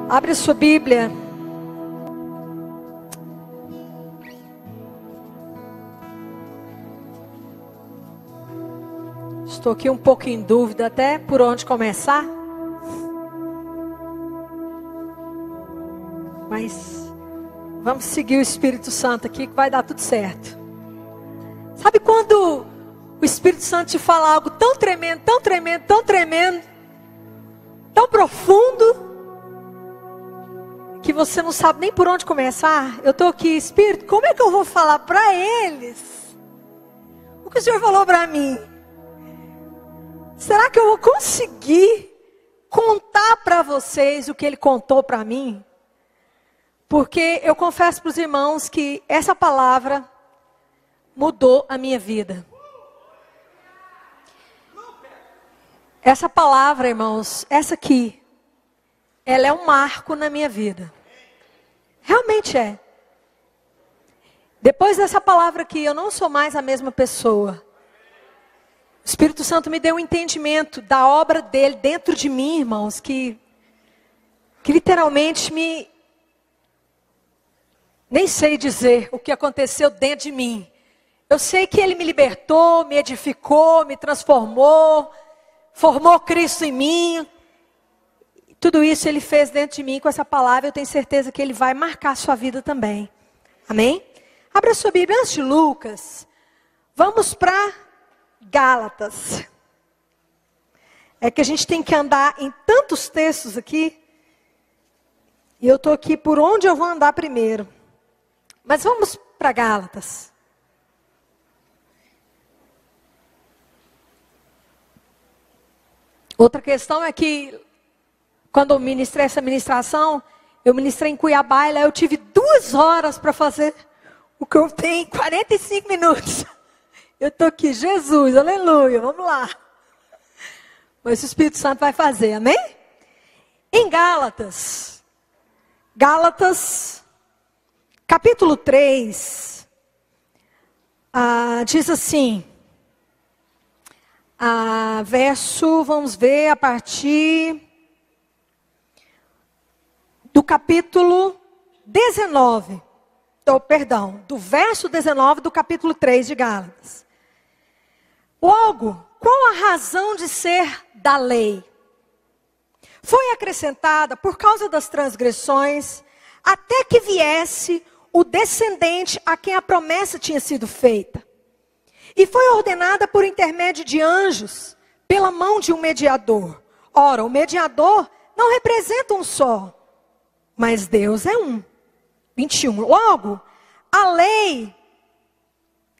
Abre a sua Bíblia. Estou aqui um pouco em dúvida até por onde começar. Mas vamos seguir o Espírito Santo aqui que vai dar tudo certo. Sabe quando o Espírito Santo te fala algo tão tremendo, tão tremendo, tão tremendo, tão profundo, que você não sabe nem por onde começar? Eu estou aqui, Espírito, como é que eu vou falar para eles o que o Senhor falou para mim? Será que eu vou conseguir contar para vocês o que Ele contou para mim? Porque eu confesso para os irmãos que essa palavra mudou a minha vida. Essa palavra, irmãos, essa aqui, ela é um marco na minha vida. Realmente é. Depois dessa palavra aqui, eu não sou mais a mesma pessoa. O Espírito Santo me deu um entendimento da obra dele dentro de mim, irmãos, que literalmente nem sei dizer o que aconteceu dentro de mim. Eu sei que ele me libertou, me edificou, me transformou, formou Cristo em mim. Tudo isso ele fez dentro de mim com essa palavra. Eu tenho certeza que ele vai marcar a sua vida também. Amém? Abra a sua Bíblia antes de Lucas. Vamos para Gálatas. É que a gente tem que andar em tantos textos aqui. E eu estou aqui por onde eu vou andar primeiro. Mas vamos para Gálatas. Outra questão é que quando eu ministrei essa ministração, eu ministrei em Cuiabá e lá eu tive 2 horas para fazer o que eu tenho em 45 minutos. Eu estou aqui, Jesus, aleluia, vamos lá. Mas o Espírito Santo vai fazer, amém? Em Gálatas, capítulo 3, diz assim, vamos ver a partir do capítulo 19, do verso 19 do capítulo 3 de Gálatas. Logo, qual a razão de ser da lei? Foi acrescentada por causa das transgressões, até que viesse o descendente a quem a promessa tinha sido feita. E foi ordenada por intermédio de anjos, pela mão de um mediador. Ora, o mediador não representa um só, mas Deus é um. 21. Logo, a lei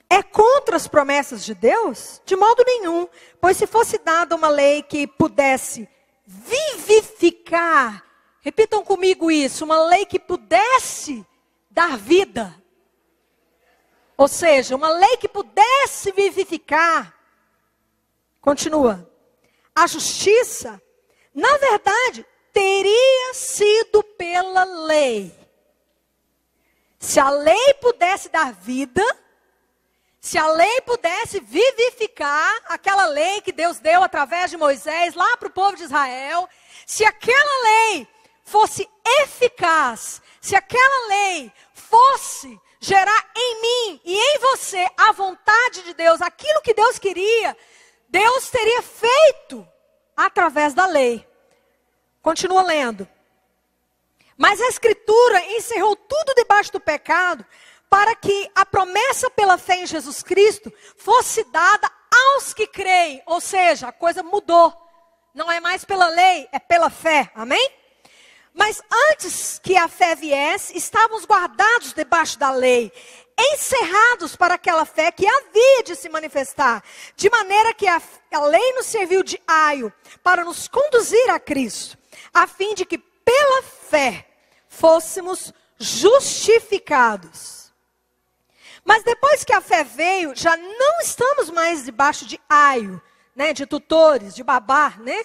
é contra as promessas de Deus? De modo nenhum. Pois se fosse dada uma lei que pudesse vivificar, repitam comigo isso, uma lei que pudesse dar vida. Ou seja, uma lei que pudesse vivificar. Continua. A justiça, na verdade, teria sido pela lei. Se a lei pudesse dar vida, se a lei pudesse vivificar, aquela lei que Deus deu através de Moisés lá para o povo de Israel, se aquela lei fosse eficaz, se aquela lei fosse gerar em mim e em você a vontade de Deus, aquilo que Deus queria, Deus teria feito através da lei. Continua lendo. Mas a Escritura encerrou tudo debaixo do pecado, para que a promessa pela fé em Jesus Cristo fosse dada aos que creem. Ou seja, a coisa mudou. Não é mais pela lei, é pela fé. Amém? Mas antes que a fé viesse, estávamos guardados debaixo da lei, encerrados para aquela fé que havia de se manifestar. De maneira que a lei nos serviu de aio para nos conduzir a Cristo, a fim de que pela fé fôssemos justificados. Mas depois que a fé veio, já não estamos mais debaixo de aio, né, de tutores, de babá, né?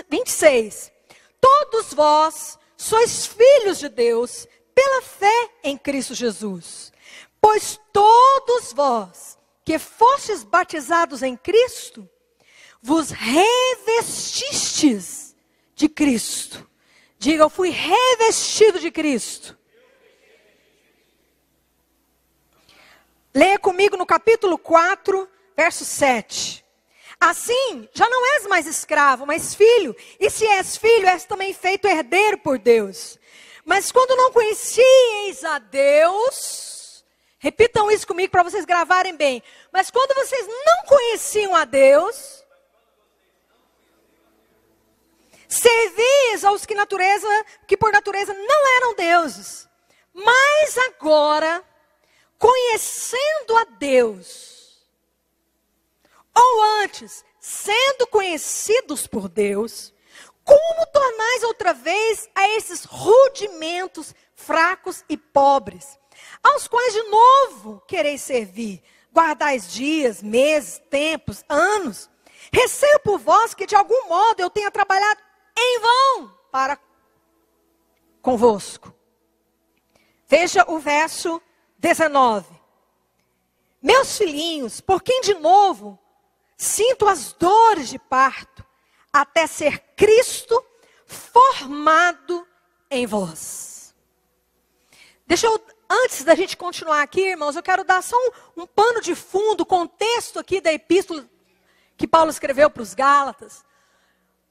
26. Todos vós sois filhos de Deus pela fé em Cristo Jesus. Pois todos vós que fostes batizados em Cristo, vos revestistes de Cristo. Diga, eu fui revestido de Cristo. Leia comigo no capítulo 4, verso 7. Assim, já não és mais escravo, mas filho. E se és filho, és também feito herdeiro por Deus. Mas quando não conhecieis a Deus, repitam isso comigo para vocês gravarem bem. Mas quando vocês não conheciam a Deus, servis aos que por natureza não eram deuses. Mas agora, conhecendo a Deus, ou antes, sendo conhecidos por Deus, como tornais outra vez a esses rudimentos fracos e pobres, aos quais de novo quereis servir, guardais dias, meses, tempos, anos? Receio por vós que de algum modo eu tenha trabalhado em vão para convosco. Veja o verso 19. Meus filhinhos, por quem de novo sinto as dores de parto, até ser Cristo formado em vós. Antes da gente continuar aqui, irmãos, eu quero dar só um pano de fundo, contexto aqui da epístola que Paulo escreveu para os Gálatas.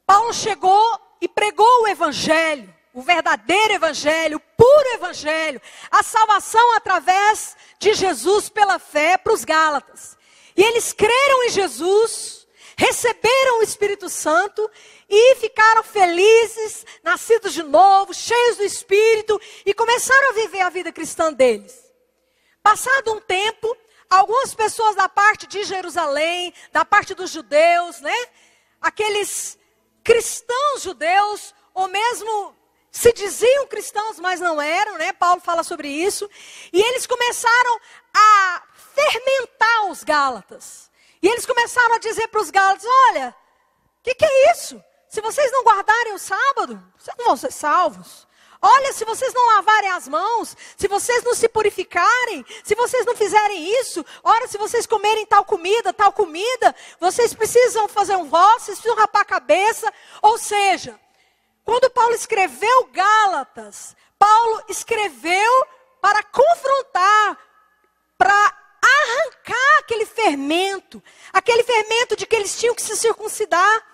Paulo chegou e pregou o evangelho, o verdadeiro evangelho, o puro evangelho, a salvação através de Jesus pela fé para os Gálatas. E eles creram em Jesus, receberam o Espírito Santo e ficaram felizes, nascidos de novo, cheios do Espírito e começaram a viver a vida cristã deles. Passado um tempo, algumas pessoas da parte de Jerusalém, da parte dos judeus, aqueles cristãos judeus, ou mesmo se diziam cristãos, mas não eram, Paulo fala sobre isso. E eles começaram a fermentar os Gálatas. E eles começaram a dizer para os Gálatas, olha, o que é isso? Se vocês não guardarem o sábado, vocês não vão ser salvos. Olha, se vocês não lavarem as mãos, se vocês não se purificarem, se vocês não fizerem isso, ora, se vocês comerem tal comida, vocês precisam fazer um voto, vocês precisam rapar a cabeça. Ou seja, quando Paulo escreveu Gálatas, Paulo escreveu para confrontar, para arrancar aquele fermento de que eles tinham que se circuncidar,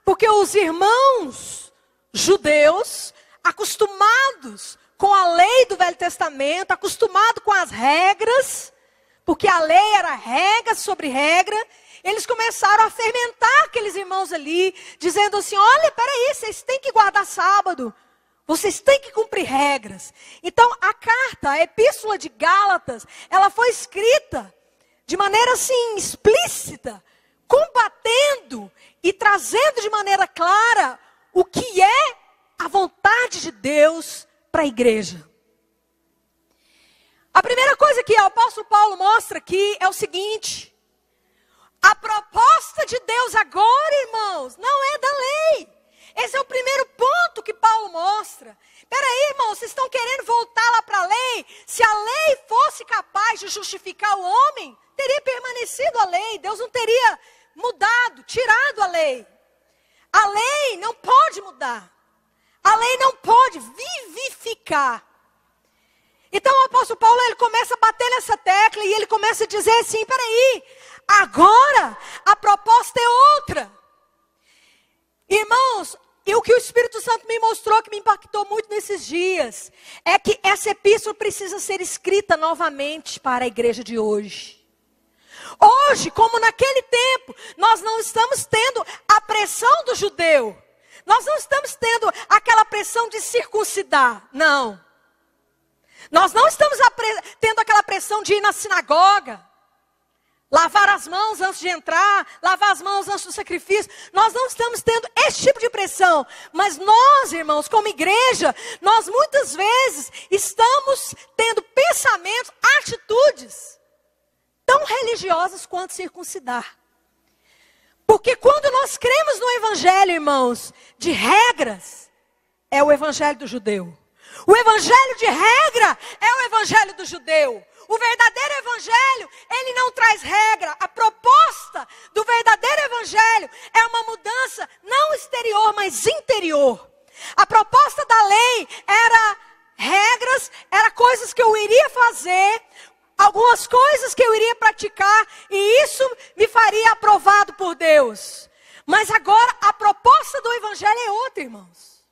porque os irmãos judeus, acostumados com a lei do Velho Testamento, acostumados com as regras, porque a lei era regra sobre regra, eles começaram a fermentar aqueles irmãos ali, dizendo assim, olha, peraí, vocês têm que guardar sábado, vocês têm que cumprir regras. Então, a carta, a epístola de Gálatas, ela foi escrita de maneira assim, explícita, combatendo e trazendo de maneira clara o que é a vontade de Deus para a igreja. A primeira coisa que o apóstolo Paulo mostra aqui é o seguinte: a proposta de Deus agora, irmãos, não é da lei. Esse é o primeiro ponto que Paulo mostra. Peraí, irmãos, vocês estão querendo voltar lá para a lei? Se a lei fosse capaz de justificar o homem, teria permanecido a lei. Deus não teria mudado, tirado a lei. A lei não pode mudar. A lei não pode vivificar. Então o apóstolo Paulo, ele começa a bater nessa tecla e ele começa a dizer assim, peraí, agora a proposta é outra. Irmãos, e o que o Espírito Santo me mostrou, que me impactou muito nesses dias, é que essa epístola precisa ser escrita novamente para a igreja de hoje. Hoje, como naquele tempo, nós não estamos tendo a pressão do judeu. Nós não estamos tendo aquela pressão de circuncidar, não. Nós não estamos tendo aquela pressão de ir na sinagoga, lavar as mãos antes de entrar, lavar as mãos antes do sacrifício. Nós não estamos tendo esse tipo de pressão. Mas nós, irmãos, como igreja, nós muitas vezes estamos tendo pensamentos, atitudes tão religiosas quanto circuncidar. Porque quando nós cremos no evangelho, irmãos, de regras, é o evangelho do judeu. O evangelho de regra é o evangelho do judeu. O verdadeiro evangelho, ele não traz regra. A proposta do verdadeiro evangelho é uma mudança não exterior, mas interior. A proposta da lei era regras, era coisas que eu iria fazer, algumas coisas que eu iria praticar, e isso me faria aprovado por Deus. Mas agora a proposta do evangelho é outra, irmãos.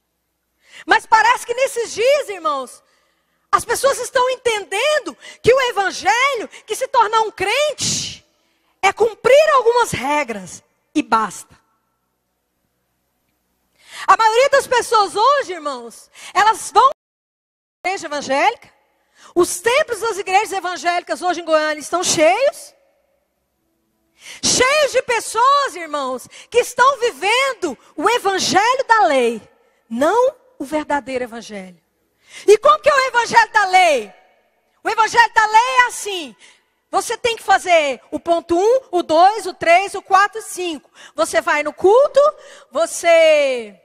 Mas parece que nesses dias, irmãos, as pessoas estão entendendo que o evangelho, que se tornar um crente, é cumprir algumas regras e basta. A maioria das pessoas hoje, irmãos, elas vão à igreja evangélica. Os templos das igrejas evangélicas hoje em Goiânia estão cheios. Cheios de pessoas, irmãos, que estão vivendo o evangelho da lei, não o verdadeiro evangelho. E como que é o evangelho da lei? O evangelho da lei é assim: você tem que fazer o ponto 1, o 2, o 3, o 4 e 5. Você vai no culto, você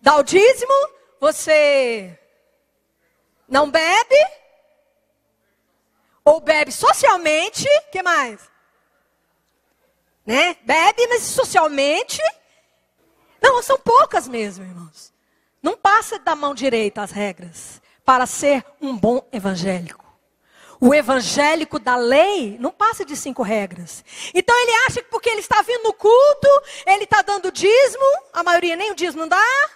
dá o dízimo, você não bebe, ou bebe socialmente, o que mais? Né? Bebe, mas socialmente. Não, são poucas mesmo, irmãos. Não passa da mão direita as regras para ser um bom evangélico. O evangélico da lei não passa de 5 regras. Então ele acha que porque ele está vindo no culto, ele está dando dízimo, a maioria nem o dízimo não dá.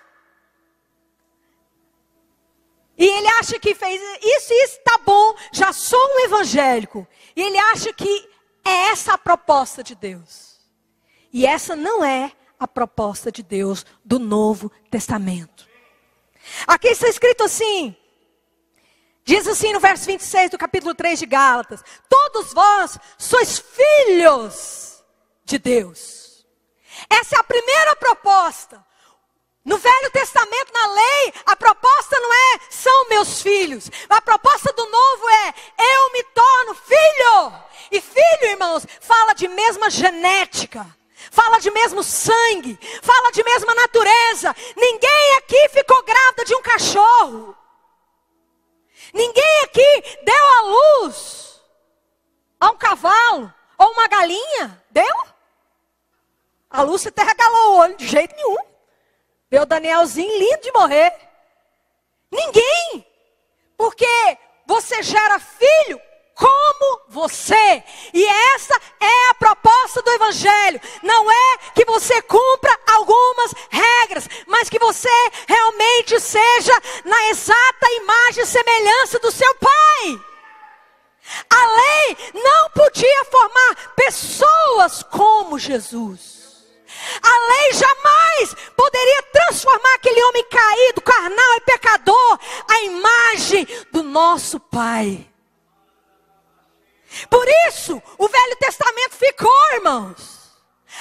E ele acha que fez isso e isso, tá bom, já sou um evangélico. E ele acha que é essa a proposta de Deus. E essa não é a proposta de Deus do Novo Testamento. Aqui está escrito assim, diz assim no verso 26 do capítulo 3 de Gálatas: todos vós sois filhos de Deus. Essa é a primeira proposta. No Velho Testamento, na lei, a proposta não é são meus filhos. A proposta do Novo é eu me torno filho. E filho, irmãos, fala de mesma genética, fala de mesmo sangue, fala de mesma natureza. Ninguém aqui ficou grávida de um cachorro. Ninguém aqui deu à luz a um cavalo ou uma galinha. Deu? A Lúcia até regalou o olho, de jeito nenhum. Meu Danielzinho lindo de morrer. Ninguém. Porque você gera filho como você. E essa é a proposta do evangelho. Não é que você cumpra algumas regras, mas que você realmente seja na exata imagem e semelhança do seu Pai. A lei não podia formar pessoas como Jesus. A lei jamais poderia transformar aquele homem caído, carnal e pecador, à imagem do nosso Pai. Por isso, o Velho Testamento ficou, irmãos.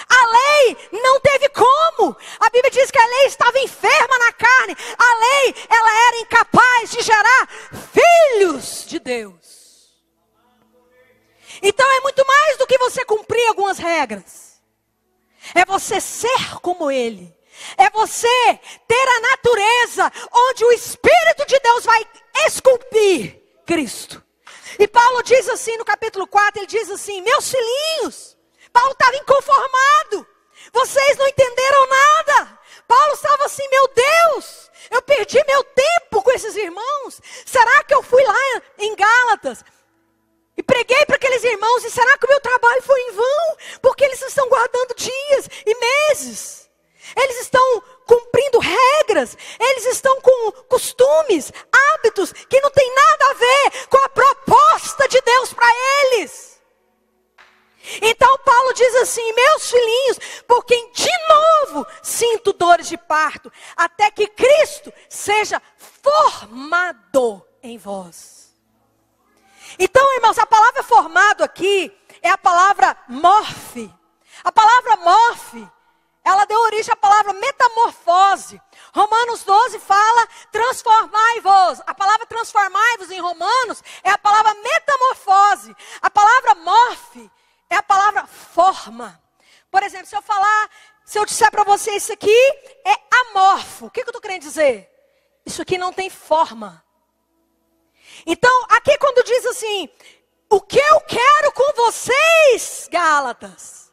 A lei não teve como. A Bíblia diz que a lei estava enferma na carne. A lei, ela era incapaz de gerar filhos de Deus. Então é muito mais do que você cumprir algumas regras. É você ser como Ele. É você ter a natureza onde o Espírito de Deus vai esculpir Cristo. E Paulo diz assim no capítulo 4, ele diz assim: meus filhinhos, Paulo estava inconformado. Vocês não entenderam nada. Paulo estava assim: meu Deus, eu perdi meu tempo com esses irmãos. Será que eu fui lá em Gálatas e preguei para aqueles irmãos, e será que o meu trabalho foi em vão? Porque eles estão guardando dias e meses. Eles estão cumprindo regras. Eles estão com costumes, hábitos que não tem nada a ver com a proposta de Deus para eles. Então Paulo diz assim: meus filhinhos, por quem de novo sinto dores de parto, até que Cristo seja formado em vós. Então, irmãos, a palavra formado aqui é a palavra morfe. A palavra morfe, ela deu origem à palavra metamorfose. Romanos 12 fala transformai-vos. A palavra transformai-vos em Romanos é a palavra metamorfose. A palavra morfe é a palavra forma. Por exemplo, se eu disser para você isso aqui é amorfo. O que eu estou querendo dizer? Isso aqui não tem forma. Então, aqui quando diz assim: o que eu quero com vocês, Gálatas,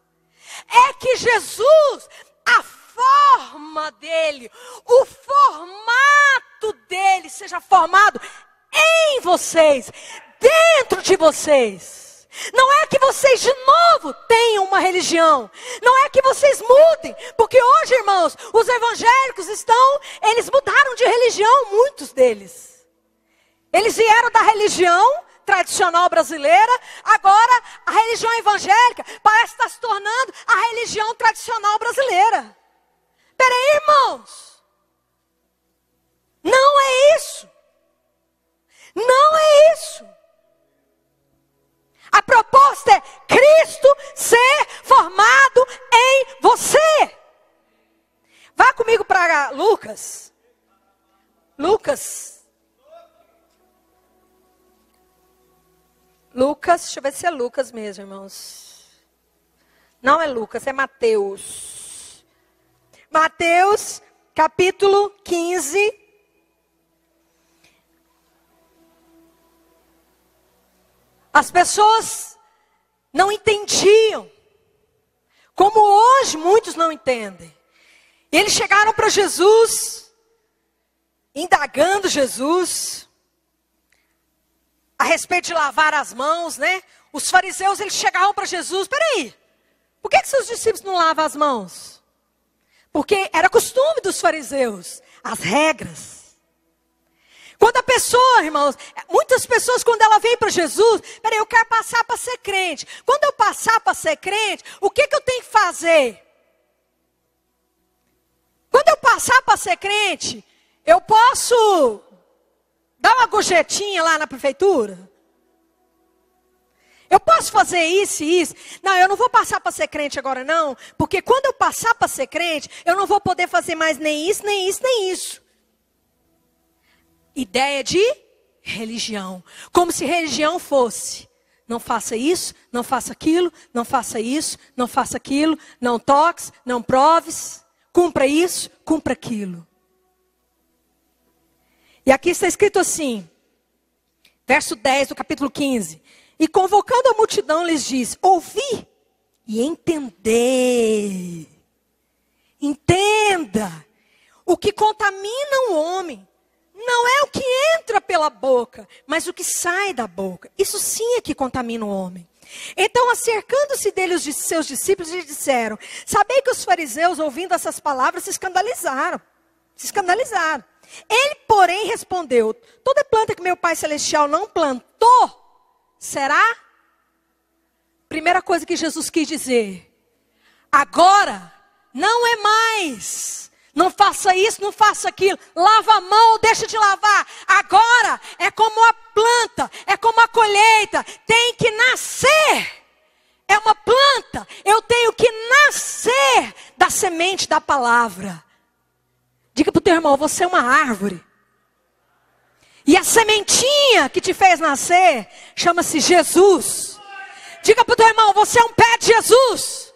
é que Jesus, a forma dele, o formato dele seja formado em vocês, dentro de vocês. Não é que vocês de novo tenham uma religião. Não é que vocês mudem. Porque hoje, irmãos, os evangélicos eles mudaram de religião, muitos deles. Eles vieram da religião tradicional brasileira. Agora, a religião evangélica parece estar se tornando a religião tradicional brasileira. Peraí, irmãos. Não é isso. Não é isso. A proposta é Cristo ser formado em você. Vá comigo para Lucas. Lucas, deixa eu ver se é Lucas mesmo, irmãos. Não é Lucas, é Mateus. Mateus, capítulo 15. As pessoas não entendiam, como hoje muitos não entendem. Eles chegaram para Jesus, indagando Jesus, a respeito de lavar as mãos, né? Os fariseus, eles chegavam para Jesus, peraí, por que seus discípulos não lavam as mãos? Porque era costume dos fariseus, as regras. Quando a pessoa, irmãos, muitas pessoas quando ela vem para Jesus, peraí, eu quero passar para ser crente. Quando eu passar para ser crente, o que eu tenho que fazer? Quando eu passar para ser crente, eu posso dar uma gorjetinha lá na prefeitura? Eu posso fazer isso e isso? Não, eu não vou passar para ser crente agora não, porque quando eu passar para ser crente, eu não vou poder fazer mais nem isso, nem isso, nem isso. Ideia de religião. Como se religião fosse: não faça isso, não faça aquilo, não faça isso, não faça aquilo, não toques, não proves, cumpra isso, cumpra aquilo. E aqui está escrito assim, verso 10 do capítulo 15. E convocando a multidão lhes disse: ouvi e entendei. Entenda, o que contamina o homem não é o que entra pela boca, mas o que sai da boca. Isso sim é que contamina o homem. Então, acercando-se dele os seus discípulos, lhe disseram: sabei que os fariseus, ouvindo essas palavras, se escandalizaram. Ele, porém, respondeu: toda planta que meu Pai Celestial não plantou, será? Primeira coisa que Jesus quis dizer: agora não é mais. Não faça isso, não faça aquilo. Lava a mão ou deixa de lavar. Agora é como a planta, é como a colheita. Tem que nascer. É uma planta. Eu tenho que nascer da semente da palavra. Diga para o teu irmão: você é uma árvore. E a sementinha que te fez nascer chama-se Jesus. Diga para o teu irmão: você é um pé de Jesus.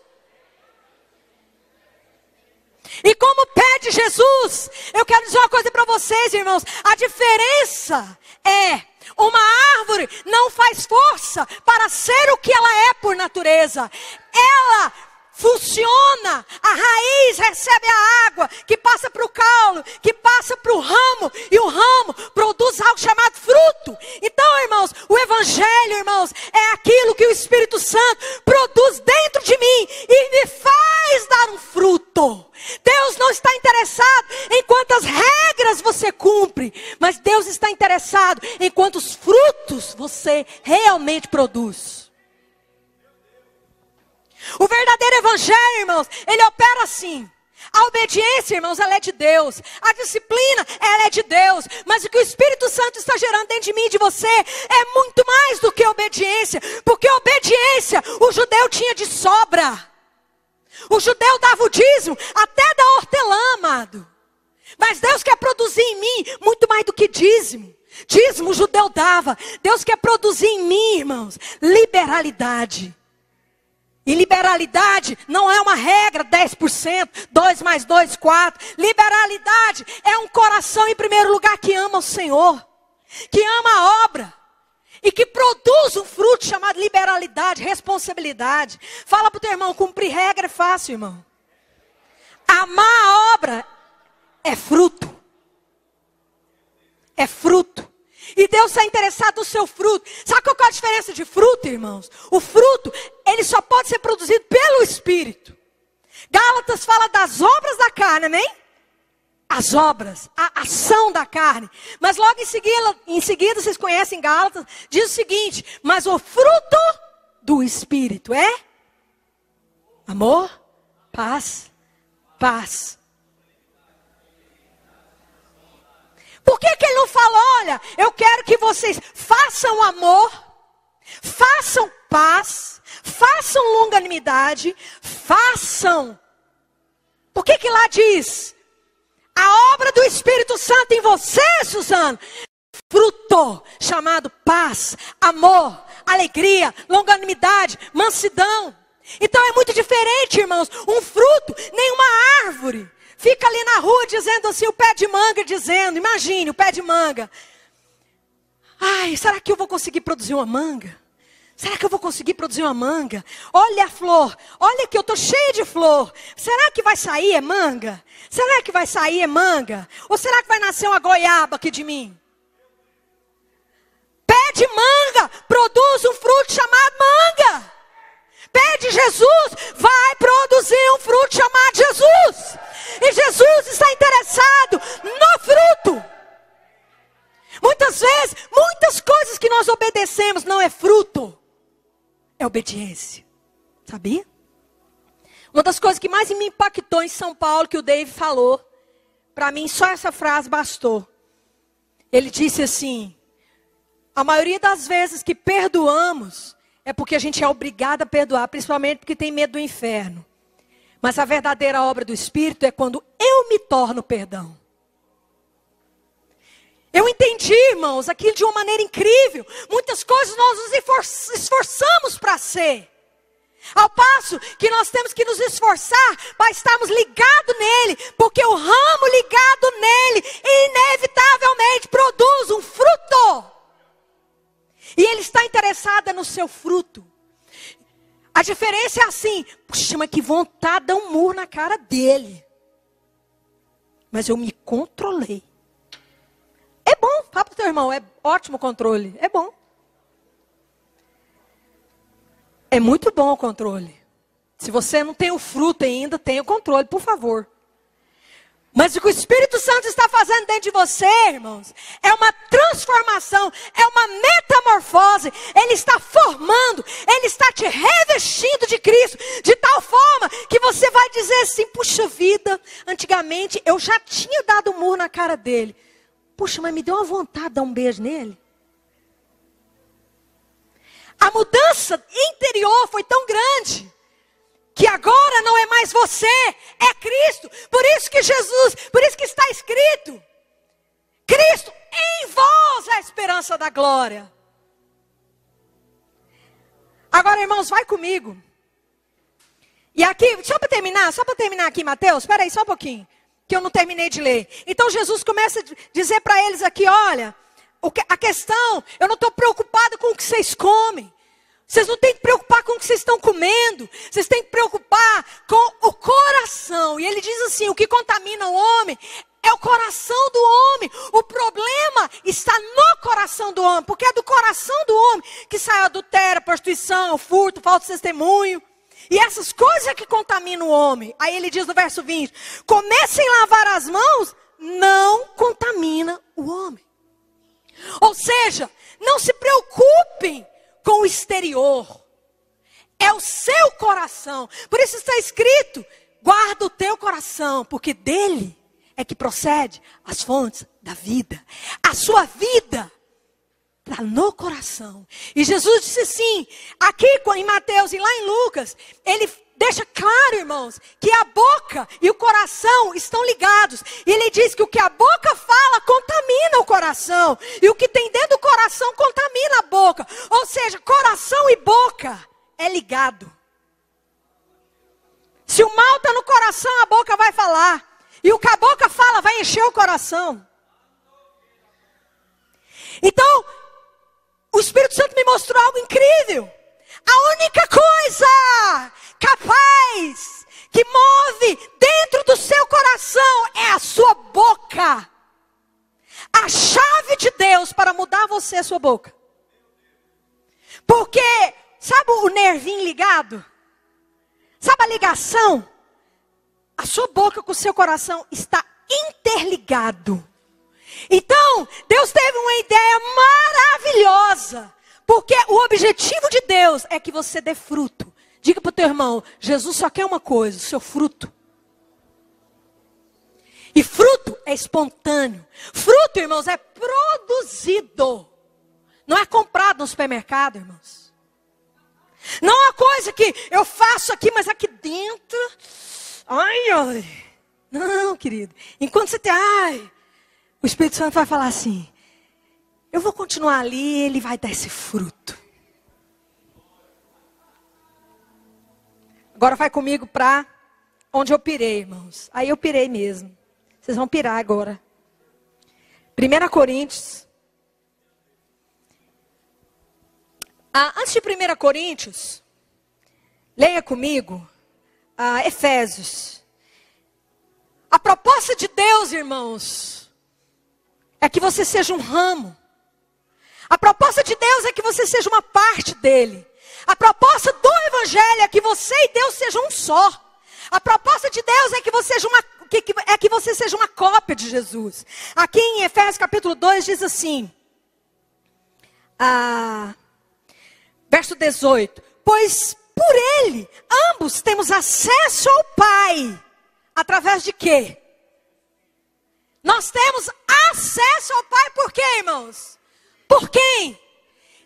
E como pé de Jesus, eu quero dizer uma coisa para vocês, irmãos. A diferença é: uma árvore não faz força para ser o que ela é por natureza. Ela funciona, a raiz recebe a água que passa para o caule, que passa para o ramo, e o ramo produz algo chamado fruto. Então, irmãos, o evangelho, irmãos, é aquilo que o Espírito Santo produz dentro de mim e me faz dar um fruto. Deus não está interessado em quantas regras você cumpre, mas Deus está interessado em quantos frutos você realmente produz. O verdadeiro evangelho, irmãos, ele opera assim. A obediência, irmãos, ela é de Deus. A disciplina, ela é de Deus. Mas o que o Espírito Santo está gerando dentro de mim e de você é muito mais do que obediência. Porque obediência, o judeu tinha de sobra. O judeu dava o dízimo até da hortelã, amado. Mas Deus quer produzir em mim muito mais do que dízimo. Dízimo o judeu dava. Deus quer produzir em mim, irmãos, liberalidade. E liberalidade não é uma regra, 10%, 2 mais 2, 4. Liberalidade é um coração, em primeiro lugar, que ama o Senhor, que ama a obra e que produz um fruto chamado liberalidade, responsabilidade. Fala para o teu irmão: cumprir regra é fácil, irmão. Amar a obra é fruto. É fruto. E Deus está interessado no seu fruto. Sabe qual é a diferença de fruto, irmãos? O fruto, ele só pode ser produzido pelo Espírito. Gálatas fala das obras da carne, amém? As obras, a ação da carne. Mas logo em seguida, vocês conhecem Gálatas, diz o seguinte: mas o fruto do Espírito é amor, paz. Por que ele não fala, olha, eu quero que vocês façam amor, façam paz, façam longanimidade, façam. Por que lá diz, a obra do Espírito Santo em você, Suzano, fruto chamado paz, amor, alegria, longanimidade, mansidão. Então é muito diferente, irmãos, um fruto, nenhuma árvore. Fica ali na rua dizendo assim, o pé de manga dizendo, imagine o pé de manga. Ai, será que eu vou conseguir produzir uma manga? Será que eu vou conseguir produzir uma manga? Olha a flor, olha que eu estou cheia de flor. Será que vai sair manga? Será que vai sair manga? Ou será que vai nascer uma goiaba aqui de mim? Pé de manga produz um fruto chamado manga. Pé de Jesus vai produzir um fruto chamado Jesus. E Jesus está interessado no fruto. Muitas vezes, muitas coisas que nós obedecemos não é fruto. É obediência. Sabia? Uma das coisas que mais me impactou em São Paulo, que o Dave falou, para mim só essa frase bastou. Ele disse assim, a maioria das vezes que perdoamos, é porque a gente é obrigado a perdoar, principalmente porque tem medo do inferno. Mas a verdadeira obra do Espírito é quando eu me torno perdão. Eu entendi, irmãos, aquilo de uma maneira incrível. Muitas coisas nós nos esforçamos para ser. Ao passo que nós temos que nos esforçar para estarmos ligados nele. Porque o ramo ligado nele, inevitavelmente produz um fruto. E ele está interessado no seu fruto. A diferença é assim, puxa, mas que vontade de dar um murro na cara dele. Mas eu me controlei. É bom, fala para o teu irmão, é ótimo o controle, é bom. É muito bom o controle. Se você não tem o fruto ainda, tenha o controle, por favor. Mas o que o Espírito Santo está fazendo dentro de você, irmãos, é uma transformação, é uma metamorfose. Ele está formando, ele está te revestindo de Cristo, de tal forma que você vai dizer assim, puxa vida, antigamente eu já tinha dado um murro na cara dele. Puxa, mas me deu uma vontade de dar um beijo nele. A mudança interior foi tão grande, que agora não é mais você, é Cristo. Por isso que Jesus, por isso que está escrito, Cristo em vós é a esperança da glória. Agora, irmãos, vai comigo. E aqui, só para terminar aqui, Mateus, espera aí só um pouquinho, que eu não terminei de ler. Então Jesus começa a dizer para eles aqui, olha, a questão, eu não estou preocupado com o que vocês comem. Vocês não têm que preocupar com o que vocês estão comendo. Vocês têm que preocupar com o coração. E ele diz assim, o que contamina o homem é o coração do homem. O problema está no coração do homem. Porque é do coração do homem que sai a adultério, prostituição, furto, falta de testemunho. E essas coisas é que contaminam o homem. Aí ele diz no verso 20, comecem a lavar as mãos, não contamina o homem. Ou seja, não se preocupem com o exterior. É o seu coração. Por isso está escrito, guarda o teu coração, porque dele é que procede as fontes da vida. A sua vida está no coração. E Jesus disse assim, aqui em Mateus e lá em Lucas, ele deixa claro, irmãos, que a boca e o coração estão ligados. E ele diz que o que a boca fala contamina o coração. E o que tem dentro do coração contamina a boca. Ou seja, coração e boca é ligado. Se o mal está no coração, a boca vai falar. E o que a boca fala vai encher o coração. Então, o Espírito Santo me mostrou algo incrível. A única coisa capaz que move dentro do seu coração é a sua boca. A chave de Deus para mudar você é a sua boca. Porque, sabe o nervinho ligado? Sabe a ligação? A sua boca com o seu coração está interligado. Então, Deus teve uma ideia maravilhosa. Porque o objetivo de Deus é que você dê fruto. Diga para o teu irmão, Jesus só quer uma coisa, o seu fruto. E fruto é espontâneo. Fruto, irmãos, é produzido. Não é comprado no supermercado, irmãos. Não é uma coisa que eu faço aqui, mas aqui dentro... Ai. Não, querido. Enquanto você tem... o Espírito Santo vai falar assim... eu vou continuar ali, ele vai dar esse fruto. Agora vai comigo para onde eu pirei, irmãos. Aí eu pirei mesmo. Vocês vão pirar agora. 1 Coríntios. Antes de 1 Coríntios, leia comigo Efésios. A proposta de Deus, irmãos, é que você seja um ramo. A proposta de Deus é que você seja uma parte dele. A proposta do Evangelho é que você e Deus sejam um só. A proposta de Deus é que você seja uma cópia de Jesus. Aqui em Efésios capítulo 2 diz assim, verso 18. Pois por ele, ambos temos acesso ao Pai. Através de quê? Nós temos acesso ao Pai por quê, irmãos? Por quem?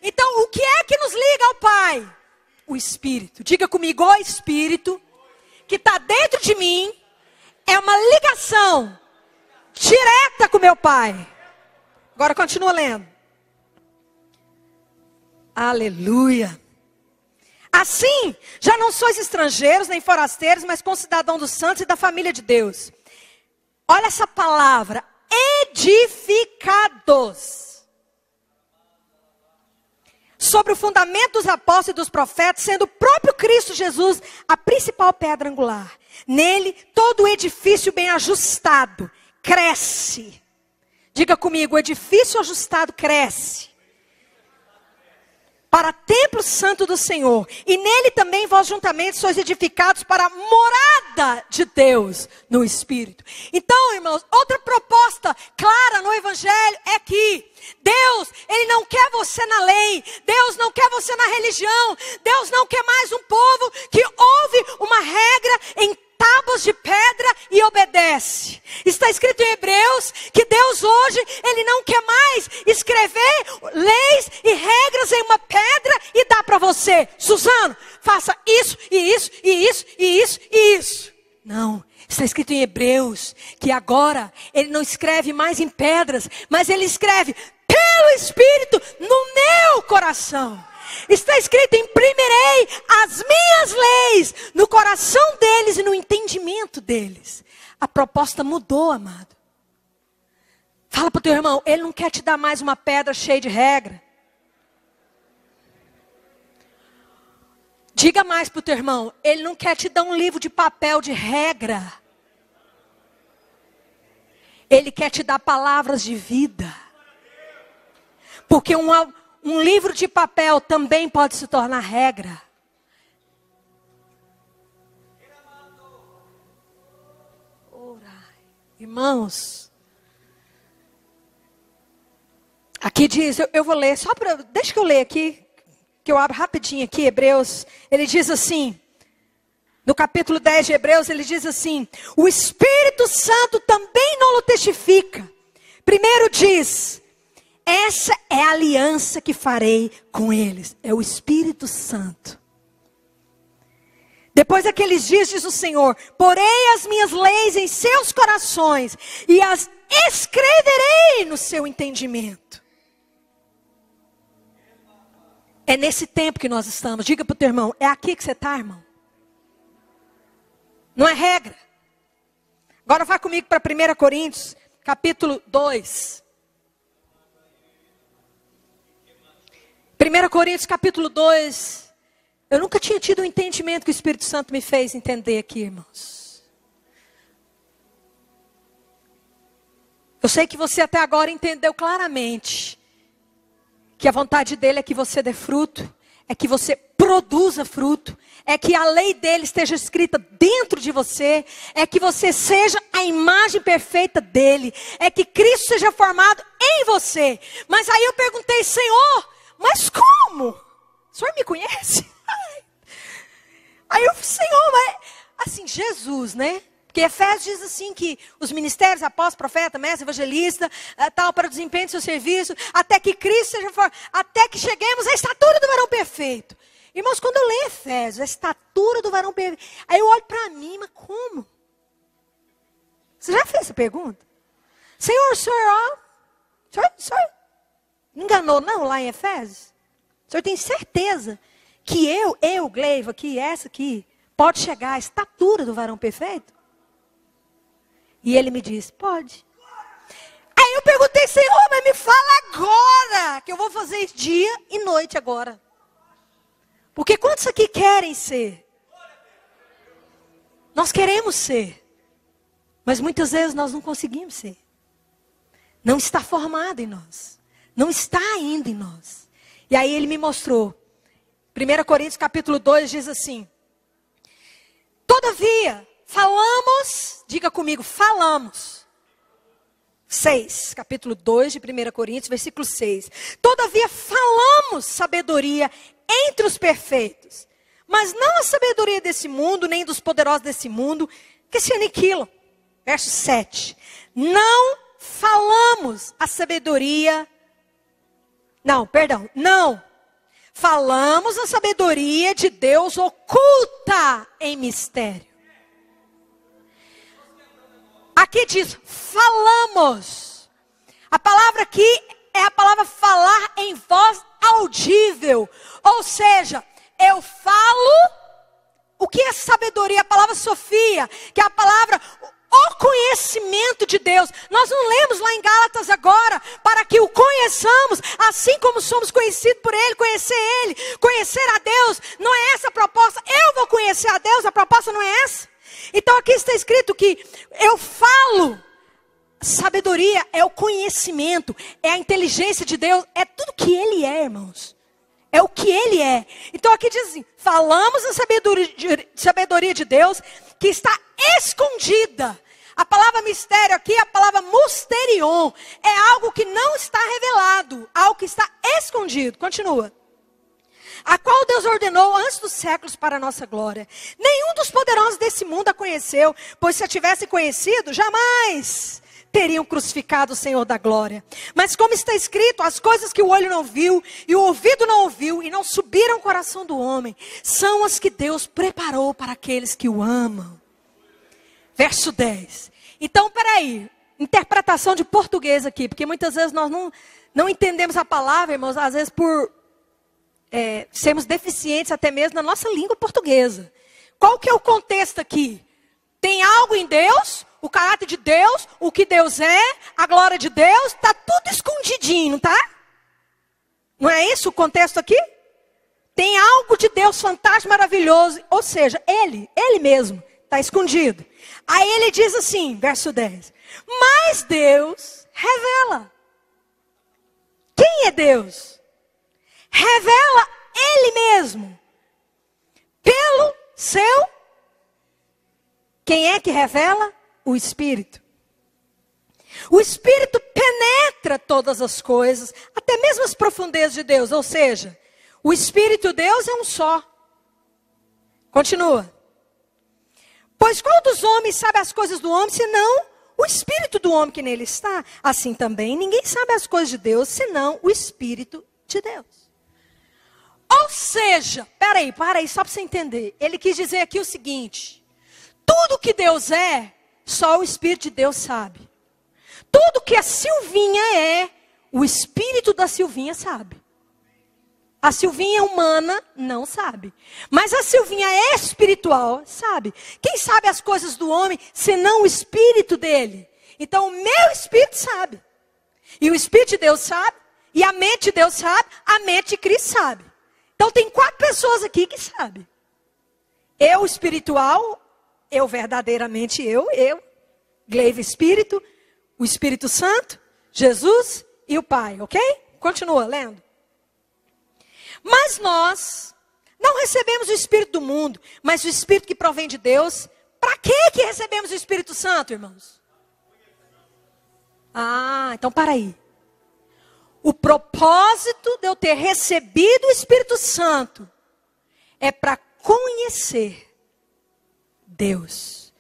Então, o que é que nos liga ao Pai? O Espírito. Diga comigo, o Espírito que está dentro de mim é uma ligação direta com meu Pai. Agora continua lendo. Aleluia. Assim, já não sois estrangeiros nem forasteiros, mas concidadãos dos santos e da família de Deus. Olha essa palavra, edificados. Sobre o fundamento dos apóstolos e dos profetas, sendo o próprio Cristo Jesus a principal pedra angular. Nele, todo o edifício bem ajustado cresce. Diga comigo, o edifício ajustado cresce. Para templo santo do Senhor. E nele também vós juntamente sois edificados para a morada de Deus no Espírito. Então, irmãos, outra proposta clara no Evangelho é que Deus, Ele não quer você na lei. Deus não quer você na religião. Deus não quer mais um povo que ouve uma regra em tábuas de pedra e obedece. Está escrito em Hebreus que Deus hoje, Ele não quer mais escrever leis e regras em uma pedra e dar para você. Suzano, faça isso e isso e isso e isso e isso. Não, está escrito em Hebreus que agora Ele não escreve mais em pedras, mas Ele escreve pelo Espírito no meu coração. Está escrito, imprimirei as minhas leis no coração deles e no entendimento deles. A proposta mudou, amado. Fala para o teu irmão, ele não quer te dar mais uma pedra cheia de regra. Diga mais para o teu irmão, ele não quer te dar um livro de papel de regra. Ele quer te dar palavras de vida. Porque um livro de papel também pode se tornar regra. Irmãos, aqui diz, eu vou ler, deixa que eu leia aqui, que eu abro rapidinho aqui, Hebreus, ele diz assim, no capítulo 10 de Hebreus, ele diz assim, o Espírito Santo também não o testifica. Primeiro diz, essa é a aliança que farei com eles. É o Espírito Santo. Depois daqueles dias, diz o Senhor, porei as minhas leis em seus corações e as escreverei no seu entendimento. É nesse tempo que nós estamos. Diga para o teu irmão, é aqui que você está, irmão? Não é regra. Agora vai comigo para 1 Coríntios, capítulo 2. 1 Coríntios capítulo 2, Eu nunca tinha tido o entendimento que o Espírito Santo me fez entender aqui, irmãos. Eu sei que você até agora entendeu claramente que a vontade dele é que você dê fruto, é que você produza fruto, é que a lei dele esteja escrita dentro de você, é que você seja a imagem perfeita dele, é que Cristo seja formado em você. Mas aí eu perguntei, Senhor, mas como? O Senhor me conhece? Aí eu, Senhor, mas assim, Jesus, né? Porque Efésios diz assim que os ministérios, apóstolo, profeta, mestre, evangelista, tal, para o desempenho do seu serviço, até que Cristo seja formado, até que cheguemos à estatura do varão perfeito. Irmãos, quando eu leio Efésios, a estatura do varão perfeito, aí eu olho para mim, mas como? Você já fez essa pergunta? Senhor, o senhor não enganou não lá em Efésios? O senhor tem certeza que eu, Gleiva, aqui, essa aqui, pode chegar à estatura do varão perfeito? E ele me disse, pode. Aí eu perguntei, Senhor, mas me fala agora, que eu vou fazer dia e noite agora. Porque quantos aqui querem ser? Nós queremos ser. Mas muitas vezes nós não conseguimos ser. Não está formado em nós. Não está ainda em nós. E aí ele me mostrou. 1 Coríntios capítulo 2 diz assim. Todavia, falamos, diga comigo, falamos. 6, capítulo 2 de 1 Coríntios, versículo 6. Todavia falamos sabedoria entre os perfeitos, mas não a sabedoria desse mundo, nem dos poderosos desse mundo, que se aniquilam. Verso 7. Não falamos a sabedoria, não. Falamos a sabedoria de Deus oculta em mistério. Aqui diz, falamos. A palavra aqui é a palavra falar em voz audível. Ou seja, eu falo, o que é sabedoria? A palavra Sofia, que é a palavra, o conhecimento de Deus. Nós não lemos lá em Gálatas agora, para que o conheçamos, assim como somos conhecidos por Ele, conhecer a Deus. Não é essa a proposta, eu vou conhecer a Deus, a proposta não é essa. Então aqui está escrito que eu falo, sabedoria é o conhecimento, é a inteligência de Deus, é tudo que Ele é, irmãos. É o que Ele é. Então aqui diz assim, falamos a sabedoria de Deus que está escondida. A palavra mistério aqui é a palavra musterion. É algo que não está revelado, algo que está escondido. Continua. A qual Deus ordenou antes dos séculos para a nossa glória. Nenhum dos poderosos desse mundo a conheceu, pois se a tivesse conhecido, jamais teriam crucificado o Senhor da glória. Mas como está escrito, as coisas que o olho não viu, e o ouvido não ouviu, e não subiram ao coração do homem, são as que Deus preparou para aqueles que o amam. Verso 10. Então, peraí, interpretação de português aqui, porque muitas vezes nós não entendemos a palavra, irmãos, às vezes por sermos deficientes até mesmo na nossa língua portuguesa. Qual que é o contexto aqui? Tem algo em Deus, o caráter de Deus, o que Deus é, a glória de Deus, está tudo escondidinho, tá? Não é isso o contexto aqui? Tem algo de Deus fantástico, maravilhoso, ou seja, Ele mesmo, está escondido. Aí ele diz assim, verso 10. Mas Deus revela. Quem é Deus? Revela Ele mesmo. Pelo seu... Quem é que revela? O Espírito. O Espírito penetra todas as coisas, até mesmo as profundezas de Deus. Ou seja, o Espírito e Deus é um só. Continua. Pois qual dos homens sabe as coisas do homem, senão o Espírito do homem que nele está? Assim também, ninguém sabe as coisas de Deus, senão o Espírito de Deus. Ou seja, para aí, só para você entender. Ele quis dizer aqui o seguinte. Tudo que Deus é, só o Espírito de Deus sabe. Tudo que a Silvinha é, o Espírito da Silvinha sabe. A Silvinha humana não sabe. Mas a Silvinha espiritual sabe. Quem sabe as coisas do homem, senão o Espírito dele? Então o meu Espírito sabe. E o Espírito de Deus sabe. E a mente de Deus sabe. A mente de Cristo sabe. Então tem 4 pessoas aqui que sabem. Eu espiritual, eu verdadeiramente eu, Gleiva Espírito, o Espírito Santo, Jesus e o Pai, ok? Continua lendo. Mas nós não recebemos o Espírito do mundo, mas o Espírito que provém de Deus. Para que recebemos o Espírito Santo, irmãos? Então para aí. O propósito de eu ter recebido o Espírito Santo é para conhecer Deus.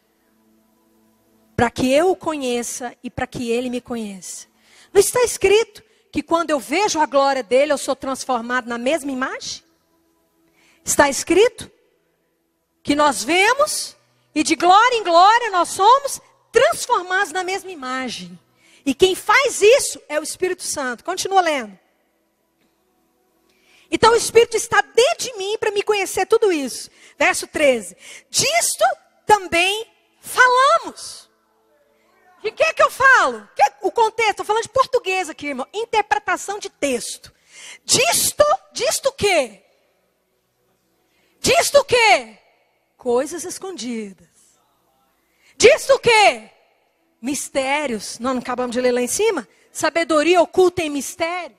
Para que eu o conheça e para que Ele me conheça. Não está escrito que quando eu vejo a glória dele, eu sou transformado na mesma imagem? Está escrito que nós vemos e de glória em glória nós somos transformados na mesma imagem. E quem faz isso é o Espírito Santo. Continua lendo. Então o Espírito está dentro de mim para me conhecer tudo isso. Verso 13. Disto também falamos. De que eu falo? O contexto, estou falando de português aqui, irmão. Interpretação de texto. Disto o quê? Disto o quê? Coisas escondidas. Disto o quê? Mistérios. Não acabamos de ler lá em cima? Sabedoria oculta em mistério.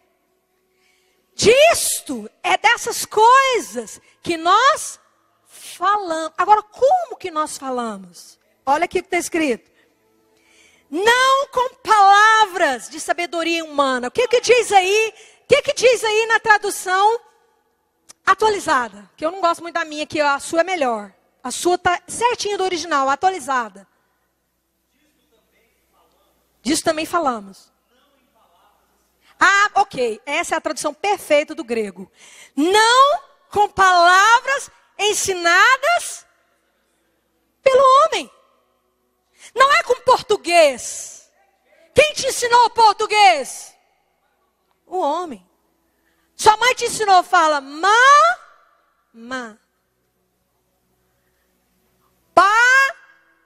Disto é dessas coisas que nós falamos. Agora, como que nós falamos? Olha aqui o que está escrito. Não com palavras de sabedoria humana. O que diz aí? O que diz aí na tradução atualizada? Que eu não gosto muito da minha, que a sua é melhor. A sua está certinho do original, atualizada. Disso também falamos. Ok. Essa é a tradução perfeita do grego. Não com palavras ensinadas pelo homem. Não é com português. Quem te ensinou o português? O homem. Sua mãe te ensinou, fala ma.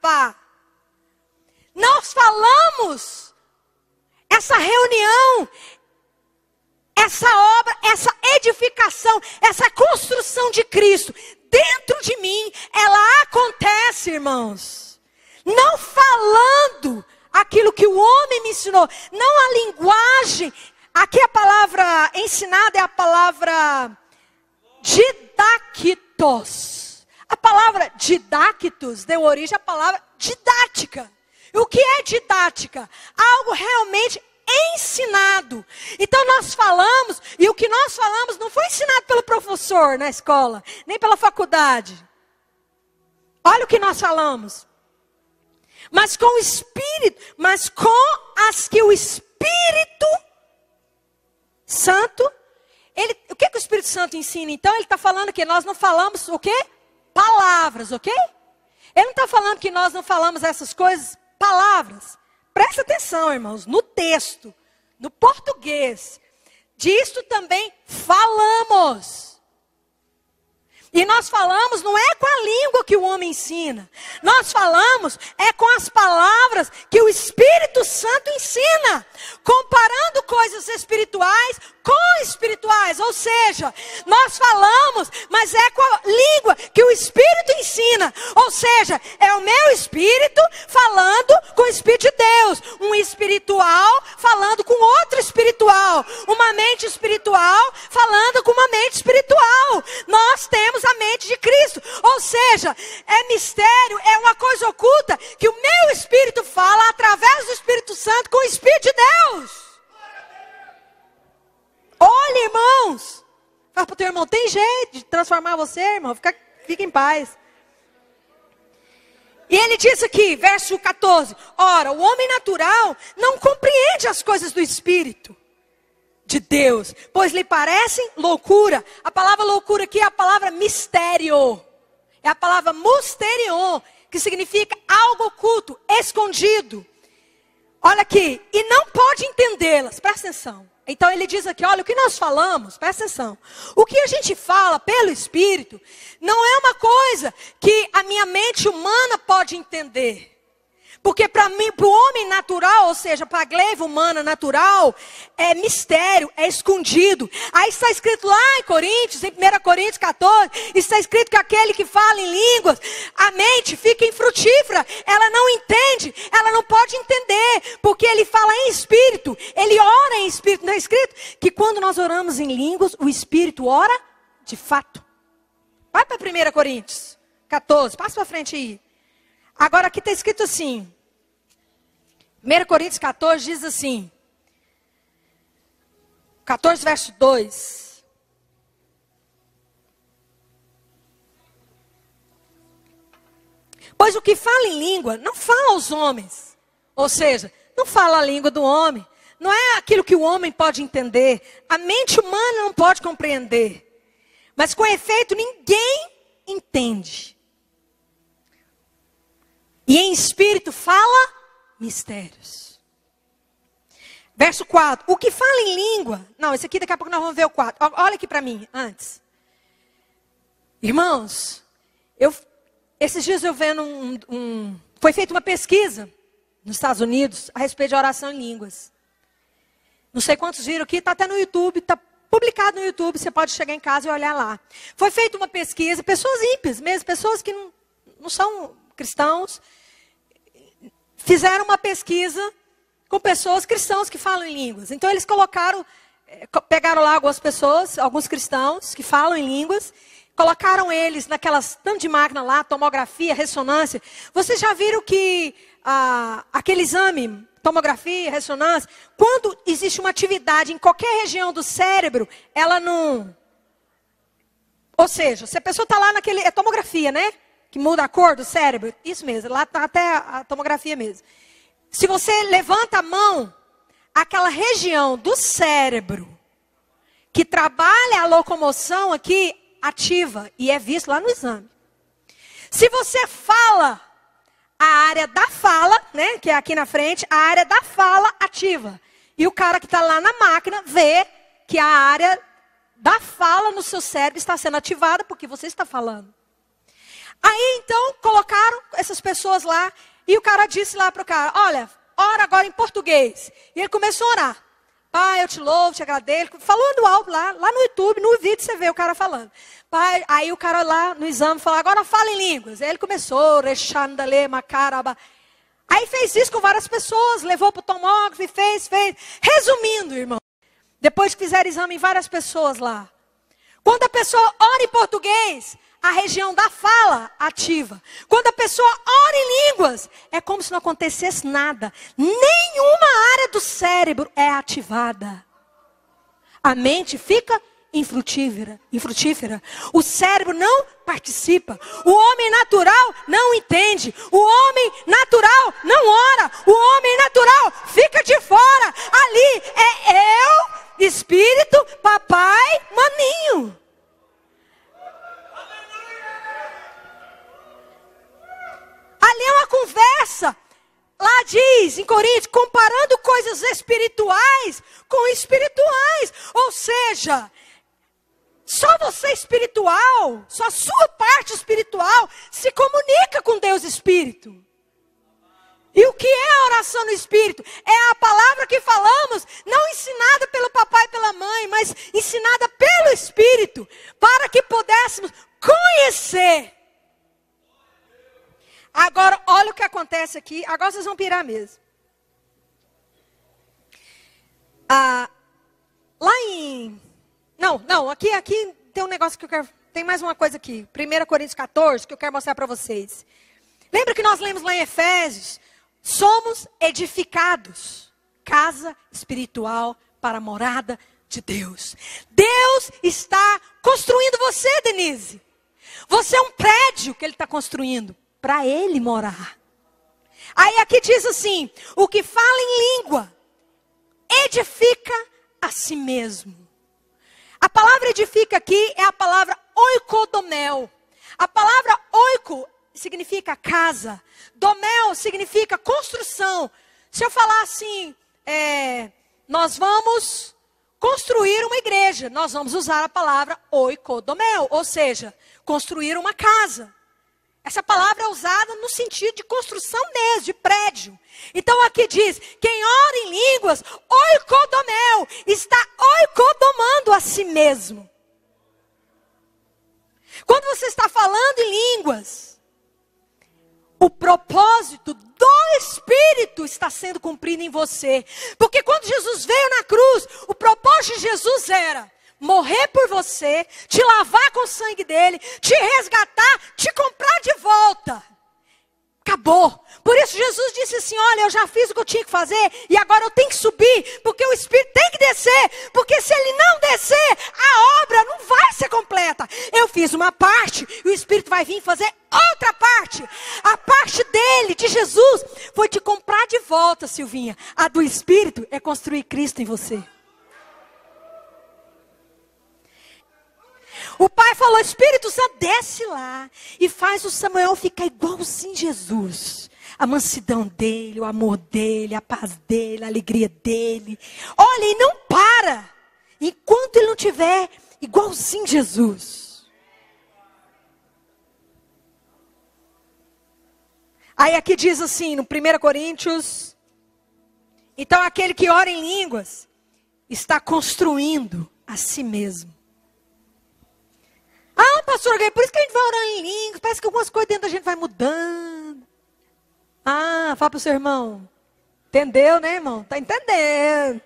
Pa. Nós falamos essa reunião, essa obra, essa edificação, essa construção de Cristo dentro de mim, ela acontece, irmãos. Não falando aquilo que o homem me ensinou, não a linguagem. Aqui a palavra ensinada é a palavra didactos. A palavra didactos deu origem à palavra didática. E o que é didática? Algo realmente ensinado. Então nós falamos, e o que nós falamos não foi ensinado pelo professor na escola, nem pela faculdade. Olha o que nós falamos. Mas com o Espírito, mas com as que o Espírito Santo, o que o Espírito Santo ensina? Então ele está falando que nós não falamos o quê? Palavras, ok? Ele não está falando que nós não falamos essas coisas, palavras. Presta atenção, irmãos, no texto, no português, disto também falamos. E nós falamos não é com a língua que o homem ensina. Nós falamos é com as palavras que o Espírito Santo ensina. Comparando coisas espirituais com espirituais. Ou seja, nós falamos, mas é com a língua que o Espírito ensina. Ou seja, é o meu espírito falando com o Espírito de Deus. Um espiritual falando com outro espiritual. Uma mente espiritual falando com uma mente espiritual. Nós temos a mente de Cristo. Ou seja, é mistério, é uma coisa oculta que o meu espírito fala através do Espírito Santo com o Espírito de Deus. Olha, irmãos. Fala para o teu irmão, tem jeito de transformar você, irmão. Fica em paz. E ele diz aqui, verso 14. Ora, o homem natural não compreende as coisas do Espírito de Deus, pois lhe parecem loucura. A palavra loucura aqui é a palavra mistério. É a palavra mysterion, que significa algo oculto, escondido. Olha aqui, e não pode entendê-las. Presta atenção. Então ele diz aqui, olha, o que nós falamos, presta atenção. O que a gente fala pelo Espírito, não é uma coisa que a minha mente humana pode entender. Porque para mim, para o homem natural, ou seja, para a gleba humana natural, é mistério, é escondido. Aí está escrito lá em Coríntios, em 1 Coríntios 14, está escrito que aquele que fala em línguas, a mente fica infrutífera, ela não entende, ela não pode entender, porque ele fala em espírito, ele ora em espírito. Não é escrito que quando nós oramos em línguas, o espírito ora de fato. Vai para 1 Coríntios 14, passa para frente aí. Agora aqui está escrito assim, 1 Coríntios 14 diz assim, 14 verso 2. Pois o que fala em língua, não fala aos homens. Ou seja, não fala a língua do homem. Não é aquilo que o homem pode entender. A mente humana não pode compreender. Mas com efeito, ninguém entende. E em espírito fala mistérios. Verso 4. O que fala em língua. Não, esse aqui daqui a pouco nós vamos ver o 4. Olha aqui para mim, antes. Irmãos, esses dias eu vendo foi feita uma pesquisa nos Estados Unidos a respeito de oração em línguas. Não sei quantos viram aqui, está até no YouTube, está publicado no YouTube, você pode chegar em casa e olhar lá. Foi feita uma pesquisa, pessoas ímpias mesmo, pessoas que não são cristãos, fizeram uma pesquisa com pessoas cristãos que falam em línguas. Então eles pegaram lá algumas pessoas, alguns cristãos que falam em línguas, colocaram eles naquelas tanto de máquina lá, tomografia, ressonância. Vocês já viram que aquele exame, tomografia, ressonância, quando existe uma atividade em qualquer região do cérebro, ela não... Ou seja, se a pessoa está lá naquele... É tomografia, né? Que muda a cor do cérebro. Isso mesmo, lá está até a tomografia mesmo. Se você levanta a mão, aquela região do cérebro que trabalha a locomoção aqui, ativa. E é visto lá no exame. Se você fala, a área da fala, né, que é aqui na frente, a área da fala ativa. E o cara que está lá na máquina vê que a área da fala no seu cérebro está sendo ativada porque você está falando. Aí, então, colocaram essas pessoas lá e o cara disse lá para o cara, olha, ora agora em português. E ele começou a orar. Pai, eu te louvo, te agradeço. Falando alto lá no YouTube, no vídeo você vê o cara falando. Pai, aí o cara lá no exame falou, agora fala em línguas. Aí ele começou, rechandale, macaraba. Aí fez isso com várias pessoas, levou para o tomógrafo, fez. Resumindo, irmão, depois que fizeram exame em várias pessoas lá. Quando a pessoa ora em português, a região da fala ativa. Quando a pessoa ora em línguas, é como se não acontecesse nada. Nenhuma área do cérebro é ativada. A mente fica infrutífera. O cérebro não participa. O homem natural não entende. O homem natural não ora. O homem natural fica de fora. Ali é eu, espírito, papai, maninho. Ali é uma conversa. Lá diz, em Coríntios, comparando coisas espirituais com espirituais. Ou seja, só você espiritual, só a sua parte espiritual se comunica com Deus Espírito. E o que é a oração no Espírito? É a palavra que falamos, não ensinada pelo papai e pela mãe, mas ensinada pelo Espírito, para que pudéssemos conhecer. Agora, olha o que acontece aqui. Agora vocês vão pirar mesmo. Lá em... Não, aqui tem um negócio que eu quero... Tem mais uma coisa aqui. 1 Coríntios 14, que eu quero mostrar para vocês. Lembra que nós lemos lá em Efésios? Somos edificados. Casa espiritual para a morada de Deus. Deus está construindo você, Denise. Você é um prédio que Ele está construindo. Para ele morar. Aí aqui diz assim, o que fala em língua, edifica a si mesmo. A palavra edifica aqui é a palavra oikodomel. A palavra oiko significa casa. Domel significa construção. Se eu falar assim, nós vamos construir uma igreja, nós vamos usar a palavra oikodomel, ou seja, construir uma casa. Essa palavra é usada no sentido de construção mesmo, de prédio. Então aqui diz, quem ora em línguas, oikodomel, está oikodomando a si mesmo. Quando você está falando em línguas, o propósito do Espírito está sendo cumprido em você. Porque quando Jesus veio na cruz, o propósito de Jesus era morrer por você, te lavar com o sangue dele, te resgatar, te comprar de volta. Acabou. Por isso Jesus disse assim, olha, eu já fiz o que eu tinha que fazer e agora eu tenho que subir, porque o Espírito tem que descer, porque se ele não descer, a obra não vai ser completa. Eu fiz uma parte e o Espírito vai vir fazer outra parte. A parte dele, de Jesus, foi te comprar de volta, Silvinha. A do Espírito é construir Cristo em você. O pai falou, Espírito Santo, desce lá e faz o Samuel ficar igualzinho Jesus. A mansidão dele, o amor dele, a paz dele, a alegria dele. Olha, e não para, enquanto ele não tiver igualzinho Jesus. Aí aqui diz assim, no 1 Coríntios, então aquele que ora em línguas, está construindo a si mesmo. Ah, pastor, por isso que a gente vai orar em línguas, parece que algumas coisas dentro da gente vai mudando. Ah, fala para o seu irmão. Entendeu, né, irmão? Está entendendo.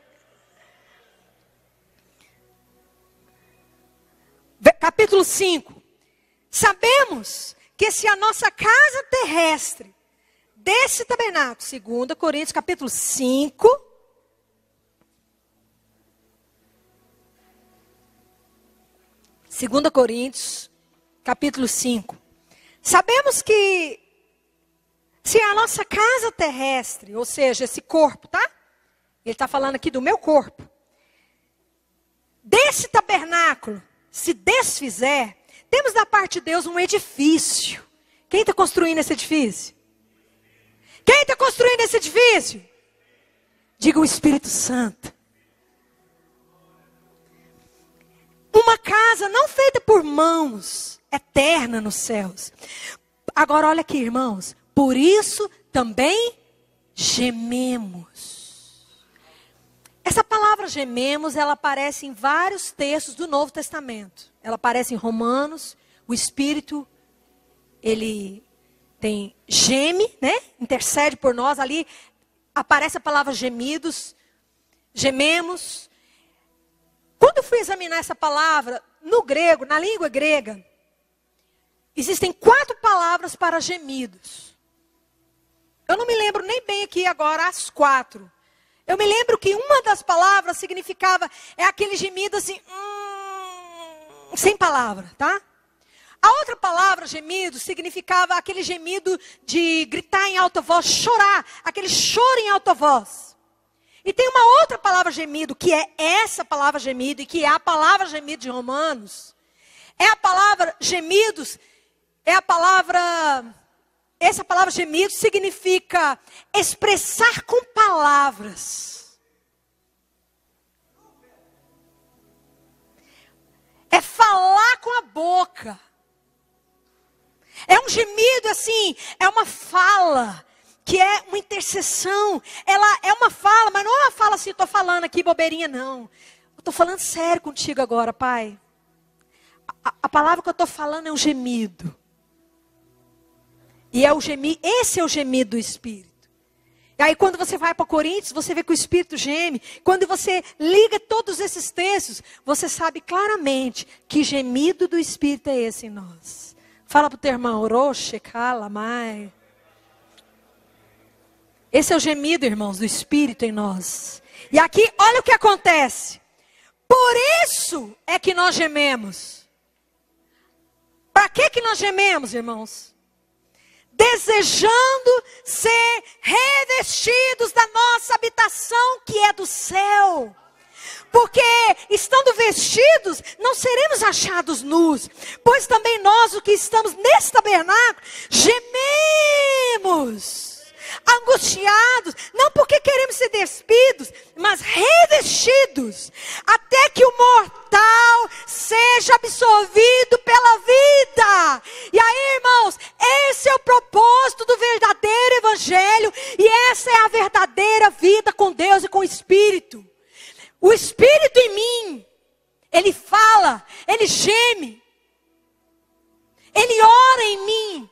Capítulo 5. Sabemos que se a nossa casa terrestre desse tabernáculo, 2 Coríntios, capítulo 5... Segunda Coríntios, capítulo 5. Sabemos que se a nossa casa terrestre, ou seja, esse corpo, tá? Ele está falando aqui do meu corpo. Desse tabernáculo, se desfizer, temos da parte de Deus um edifício. Quem está construindo esse edifício? Quem está construindo esse edifício? Diga o Espírito Santo. Uma casa não feita por mãos, eterna nos céus. Agora olha aqui, irmãos. Por isso também gememos. Essa palavra gememos, ela aparece em vários textos do Novo Testamento. Ela aparece em Romanos. O Espírito, ele geme, né? Intercede por nós. Ali aparece a palavra gemidos. Gememos. Quando eu fui examinar essa palavra, no grego, na língua grega, existem 4 palavras para gemidos. Eu não me lembro nem bem aqui agora as 4. Eu me lembro que uma das palavras significava, é aquele gemido assim, sem palavra, tá? A outra palavra, gemido, significava aquele gemido de gritar em alta voz, chorar, aquele choro em alta voz. E tem uma outra palavra gemido, que é essa palavra gemido, e que é a palavra gemido de Romanos. É a palavra gemidos, essa palavra gemido significa expressar com palavras. É falar com a boca. É um gemido assim, é uma fala. Que é uma intercessão, ela é uma fala, mas não é uma fala assim, estou falando aqui bobeirinha, não. Eu estou falando sério contigo agora, Pai. A palavra que eu estou falando é um gemido. E é o gemido, esse é o gemido do Espírito. E aí quando você vai para Coríntios, você vê que o Espírito geme. Quando você liga todos esses textos, você sabe claramente que gemido do Espírito é esse em nós. Fala para o teu irmão, Oroche, Calamai. Esse é o gemido, irmãos, do Espírito em nós. E aqui, olha o que acontece. Por isso é que nós gememos. Para que nós gememos, irmãos? Desejando ser revestidos da nossa habitação que é do céu. Porque, estando vestidos, não seremos achados nus. Pois também nós, os que estamos nesse tabernáculo, gememos. angustiados, não porque queremos ser despidos, mas revestidos, até que o mortal seja absorvido pela vida. E aí, irmãos, esse é o propósito do verdadeiro evangelho, e essa é a verdadeira vida com Deus e com o Espírito. O Espírito em mim, ele fala, ele geme, ele ora em mim.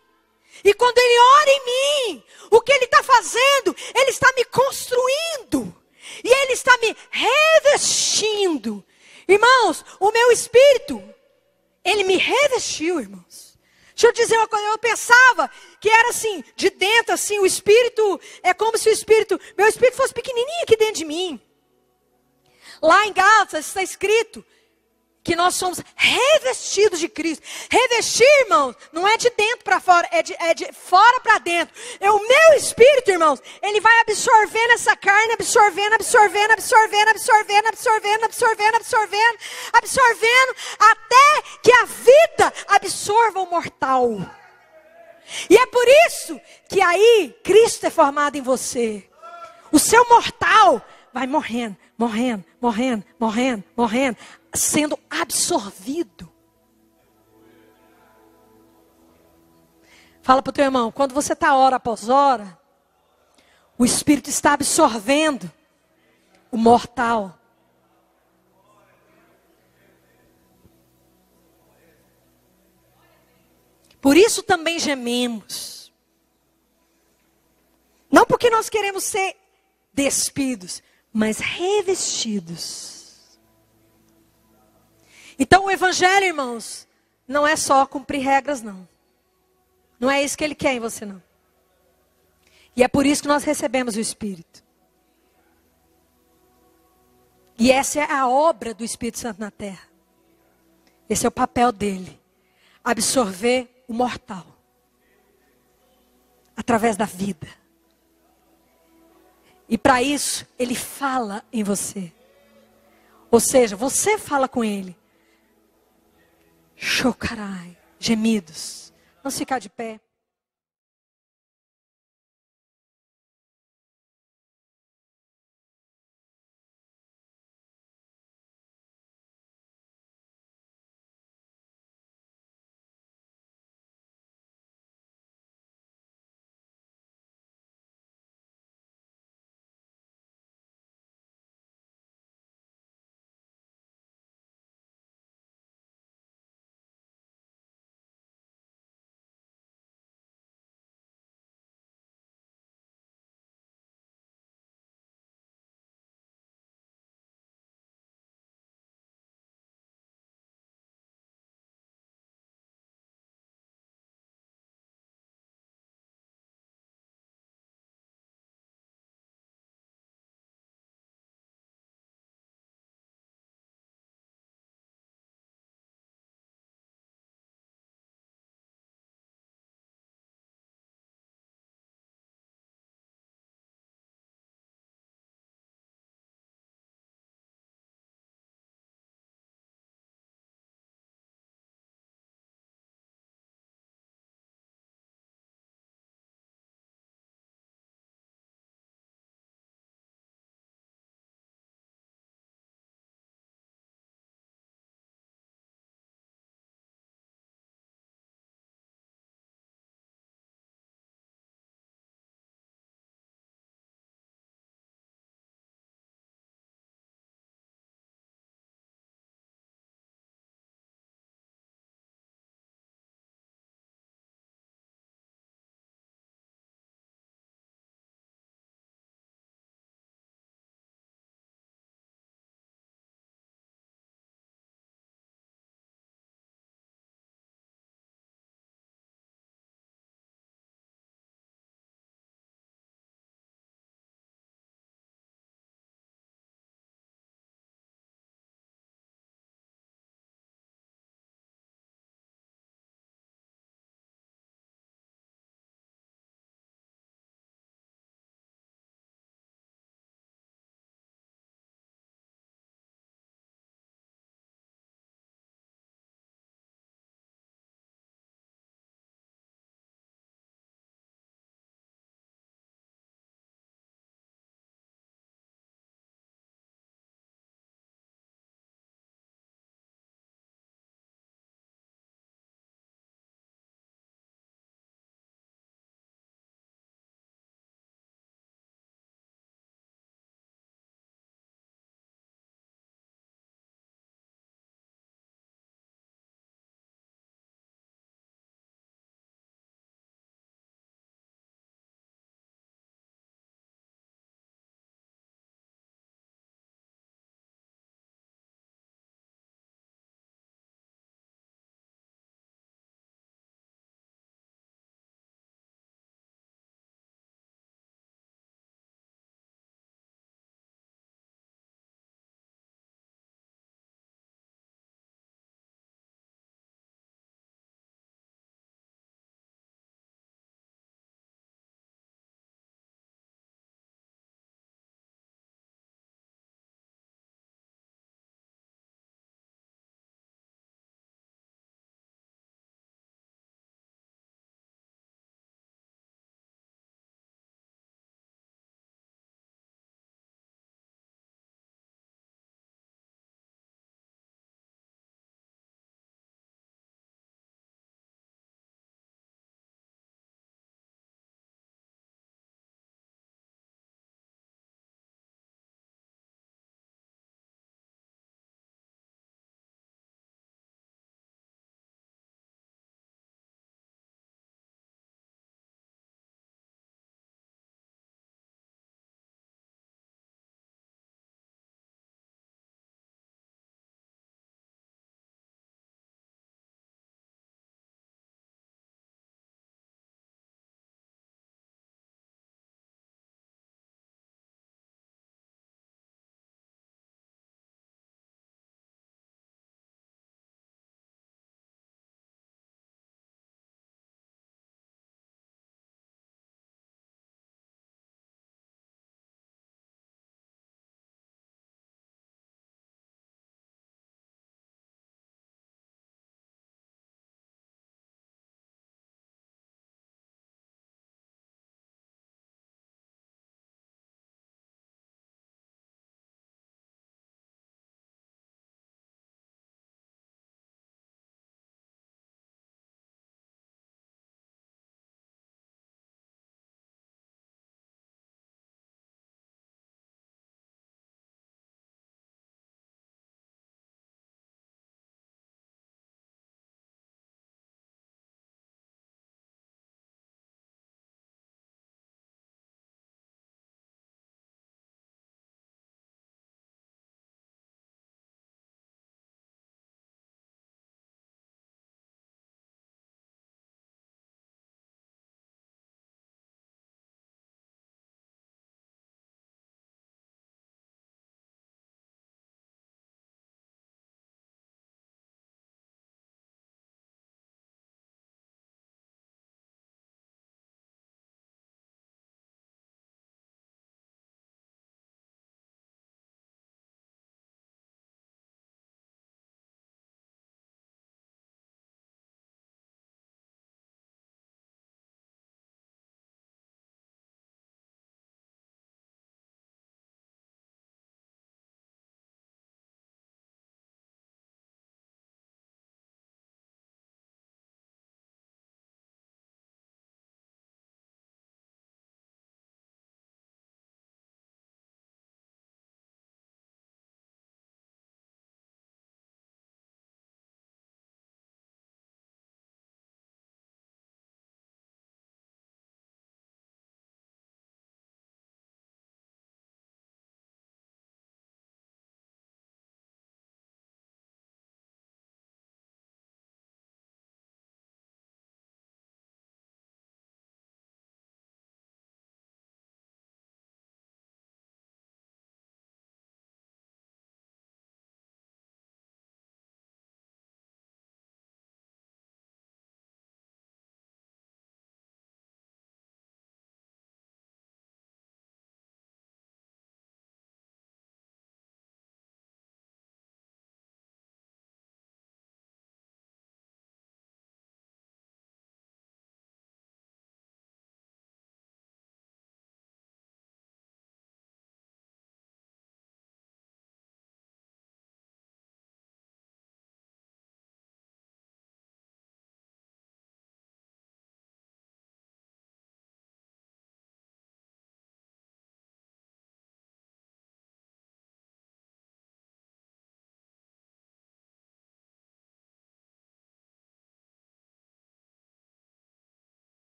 E quando ele ora em mim, o que ele está fazendo? Ele está me construindo. E ele está me revestindo. Irmãos, o meu espírito, ele me revestiu, irmãos. Deixa eu dizer uma coisa, eu pensava que era assim, de dentro assim, o espírito, é como se meu espírito fosse pequenininho aqui dentro de mim. Lá em Gálatas está escrito que nós somos revestidos de Cristo. Revestir, irmãos, não é de dentro para fora, é de fora para dentro. O meu espírito, irmãos, ele vai absorvendo essa carne, absorvendo, até que a vida absorva o mortal. E é por isso que aí Cristo é formado em você. O seu mortal vai morrendo, sendo absorvido. Fala para o teu irmão, quando você está hora após hora, o Espírito está absorvendo o mortal. Por isso também gememos. Não porque nós queremos ser despidos, mas revestidos. Então o evangelho, irmãos, não é só cumprir regras, não. Não é isso que ele quer em você, não. E é por isso que nós recebemos o Espírito. E essa é a obra do Espírito Santo na terra. Esse é o papel dele. Absorver o mortal. Através da vida. E para isso, ele fala em você. Ou seja, você fala com ele. Chocarai, gemidos. Vamos ficar de pé.